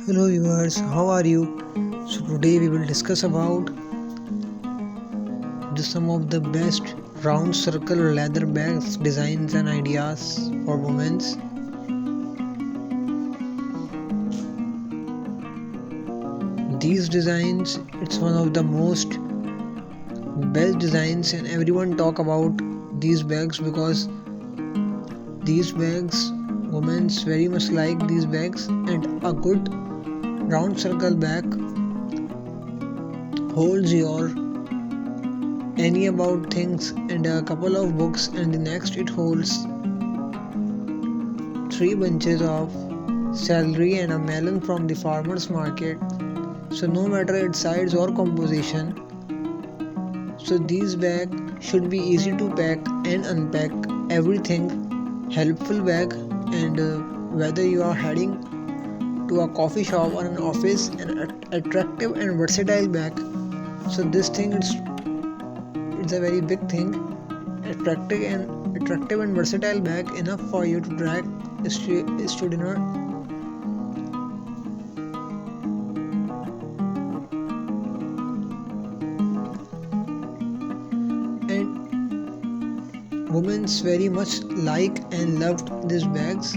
Hello viewers, how are you? So today we will discuss about some of the best round circle leather bags designs and ideas for women's. These designs, it's one of the most best designs and everyone talk about these bags because these bags, women's very much like these bags, and a good round circle bag holds your any about things and a couple of books, and the next it holds 3 bunches of celery and a melon from the farmers market. So no matter its size or composition, so these bags should be easy to pack and unpack everything, helpful bag. And whether you are heading to a coffee shop or an office, an attractive and versatile bag. So this thing it's a very big thing, attractive and versatile bag enough for you to drag to dinner. And women very much like and loved these bags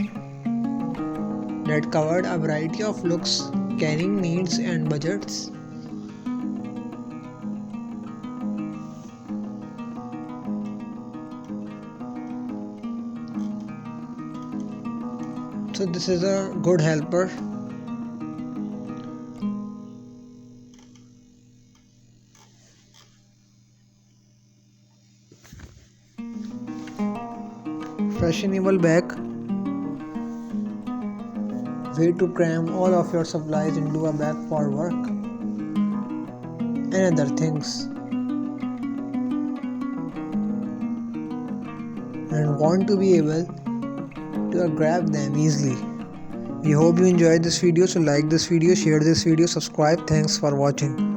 that covered a variety of looks, carrying needs and budgets. So this is a good helper. Fashionable bag, way to cram all of your supplies into a bag for work and other things, and want to be able to grab them easily. We hope you enjoyed this video, so like this video, share this video, subscribe. Thanks for watching.